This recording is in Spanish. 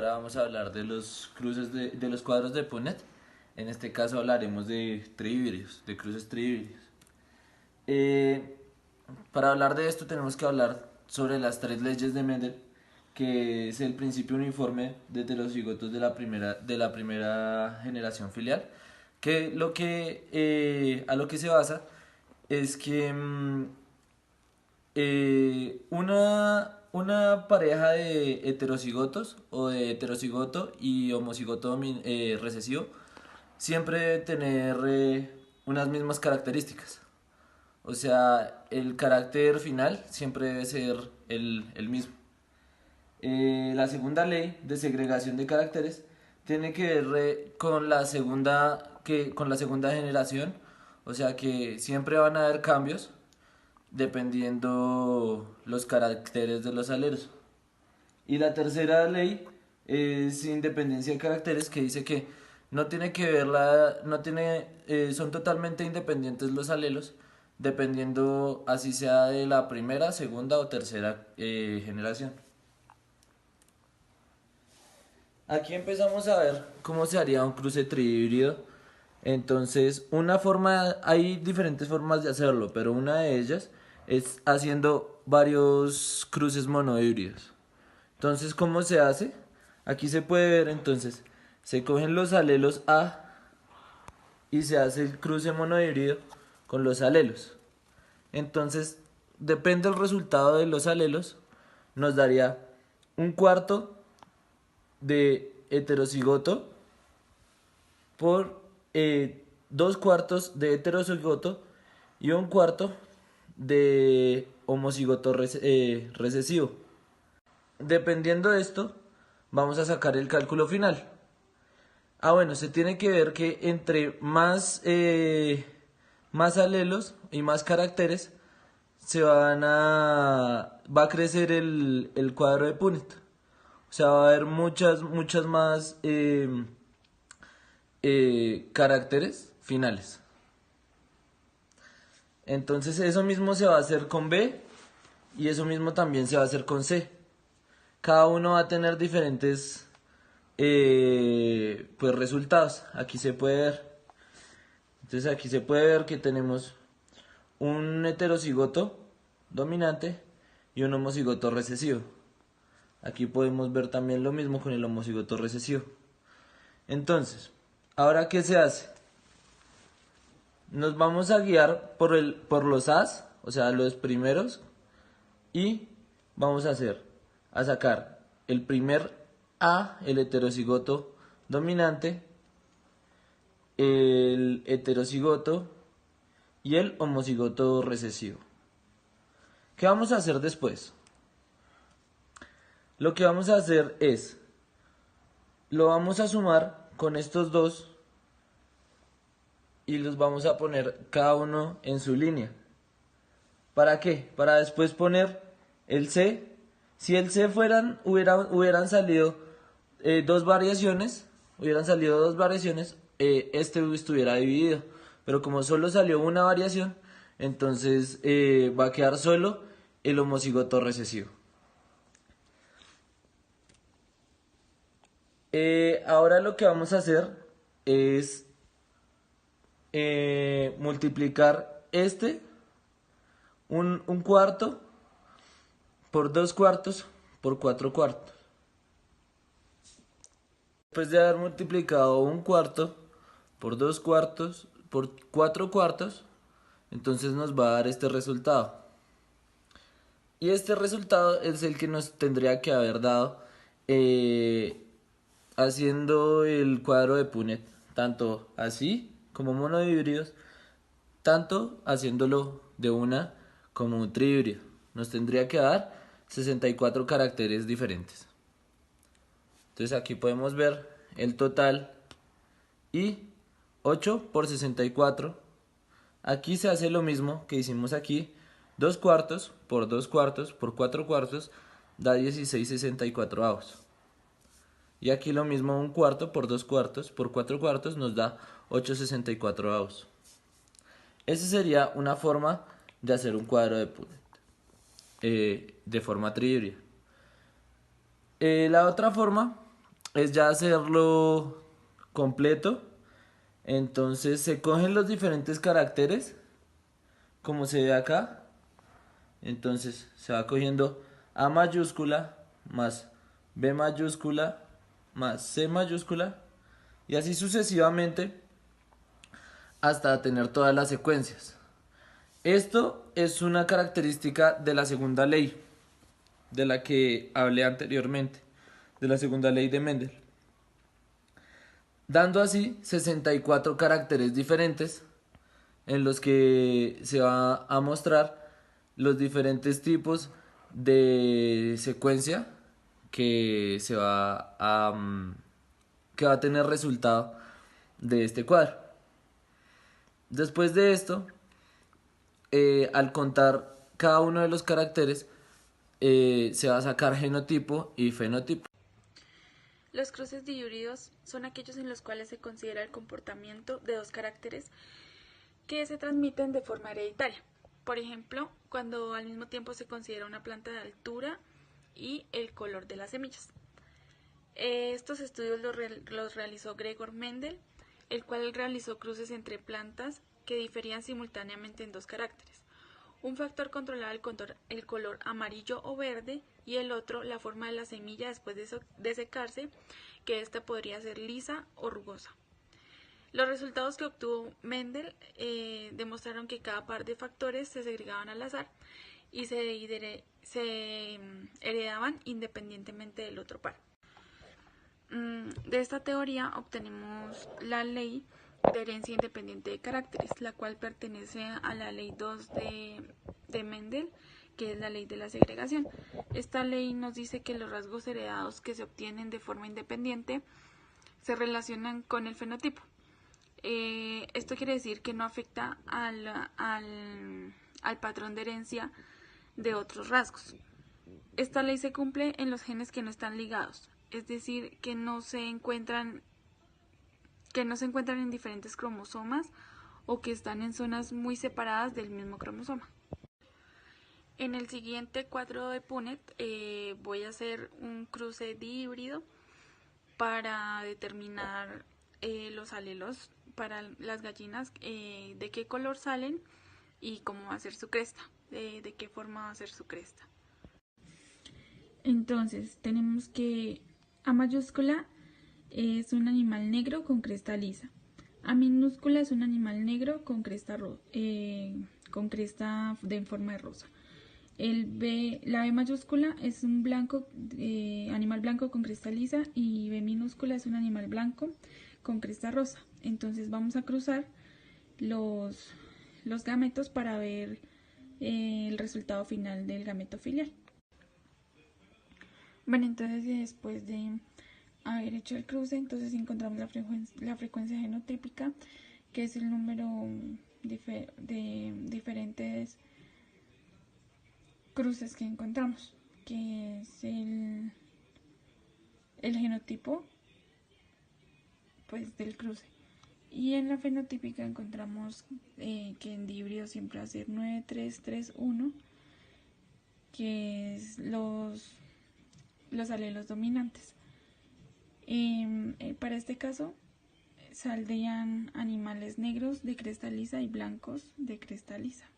Ahora vamos a hablar de los cruces de los cuadros de Punnett. En este caso hablaremos de trihíbridos, de cruces trihíbridos. Eh, para hablar de esto tenemos que hablar sobre las tres leyes de Mendel, que es el principio uniforme de heterocigotos de la primera generación filial, que a lo que se basa es que una pareja de heterocigotos o de heterocigoto y homocigoto recesivo siempre debe tener unas mismas características. O sea, el carácter final siempre debe ser el mismo. La segunda ley de segregación de caracteres tiene que ver con la segunda generación, o sea que siempre van a haber cambios dependiendo los caracteres de los aleros. Y la tercera ley es independencia de caracteres, que dice que no tiene que ver no tiene, son totalmente independientes los alelos, dependiendo así sea de la primera, segunda o tercera generación. Aquí empezamos a ver cómo se haría un cruce trihíbrido. Entonces, hay diferentes formas de hacerlo, pero una de ellas es haciendo varios cruces monohíbridos. Entonces, ¿cómo se hace? Aquí se puede ver, entonces, se cogen los alelos A y se hace el cruce monohíbrido con los alelos. Entonces, depende del resultado de los alelos, nos daría un cuarto de heterocigoto por dos cuartos de heterocigoto y un cuarto de homocigoto recesivo. Dependiendo de esto, vamos a sacar el cálculo final. Bueno, se tiene que ver que entre más alelos y más caracteres va a crecer el cuadro de Punnett. O sea, va a haber muchas más caracteres finales. Entonces eso mismo se va a hacer con B y eso mismo también se va a hacer con C. Cada uno va a tener diferentes pues resultados. Aquí se puede ver. Entonces aquí se puede ver que tenemos un heterocigoto dominante y un homocigoto recesivo. Aquí podemos ver también lo mismo con el homocigoto recesivo. Entonces, ¿ahora qué se hace? Nos vamos a guiar por los A's, o sea, los primeros, y vamos a sacar el primer A, el heterocigoto dominante, el heterocigoto y el homocigoto recesivo. ¿Qué vamos a hacer después? Lo que vamos a hacer es, lo vamos a sumar con estos dos y los vamos a poner cada uno en su línea. ¿Para qué? Para después poner el C. Si el C hubieran salido dos variaciones, este estuviera dividido. Pero como solo salió una variación, entonces va a quedar solo el homocigoto recesivo. Ahora lo que vamos a hacer es multiplicar un cuarto por dos cuartos por cuatro cuartos. Después de haber multiplicado un cuarto por dos cuartos por cuatro cuartos, entonces nos va a dar este resultado. Y este resultado es el que nos tendría que haber dado haciendo el cuadro de Punnett, tanto así como monohíbridos, tanto haciéndolo de una como un trihíbrido. Nos tendría que dar 64 caracteres diferentes. Entonces aquí podemos ver el total y 8 por 64. Aquí se hace lo mismo que hicimos aquí. 2 cuartos por 2 cuartos por 4 cuartos da 16/64. Y aquí lo mismo, un cuarto por 2 cuartos por 4 cuartos nos da 8/64. Esa sería una forma de hacer un cuadro de Punnett de forma trihíbrida. La otra forma es ya hacerlo completo. Entonces se cogen los diferentes caracteres, como se ve acá. Entonces se va cogiendo A mayúscula más B mayúscula más C mayúscula y así sucesivamente hasta tener todas las secuencias. Esto es una característica de la segunda ley, de la que hablé anteriormente, de la segunda ley de Mendel, dando así 64 caracteres diferentes en los que se va a mostrar los diferentes tipos de secuencia que se va a que va a tener resultado de este cuadro. Después de esto, al contar cada uno de los caracteres, se va a sacar genotipo y fenotipo. Los cruces dihíbridos son aquellos en los cuales se considera el comportamiento de dos caracteres que se transmiten de forma hereditaria. Por ejemplo, cuando al mismo tiempo se considera una planta de altura y el color de las semillas. Estos estudios los realizó Gregor Mendel, el cual realizó cruces entre plantas que diferían simultáneamente en dos caracteres. Un factor controlaba el color amarillo o verde y el otro la forma de la semilla después de secarse, que ésta podría ser lisa o rugosa. Los resultados que obtuvo Mendel demostraron que cada par de factores se segregaban al azar y se heredaban independientemente del otro par. De esta teoría obtenemos la ley de herencia independiente de caracteres, la cual pertenece a la ley 2 de Mendel, que es la ley de la segregación. Esta ley nos dice que los rasgos heredados que se obtienen de forma independiente se relacionan con el fenotipo. Esto quiere decir que no afecta al patrón de herencia de otros rasgos. Esta ley se cumple en los genes que no están ligados, es decir, que no se encuentran en diferentes cromosomas o que están en zonas muy separadas del mismo cromosoma. En el siguiente cuadro de Punnett voy a hacer un cruce dihíbrido para determinar los alelos para las gallinas, de qué color salen y cómo va a ser su cresta, de qué forma va a ser su cresta. Entonces tenemos que A mayúscula es un animal negro con cresta lisa. A minúscula es un animal negro con cresta de forma de rosa. La B mayúscula es un animal blanco con cresta lisa y B minúscula es un animal blanco con cresta rosa. Entonces vamos a cruzar los gametos para ver el resultado final del gameto filial. Bueno, entonces después de haber hecho el cruce, entonces encontramos la frecuencia genotípica, que es el número de diferentes cruces que encontramos, que es el genotipo pues del cruce. Y en la fenotípica encontramos que en dihíbrido siempre va a ser 9331, que es los alelos dominantes. Para este caso saldrían animales negros de cresta lisa y blancos de cresta lisa.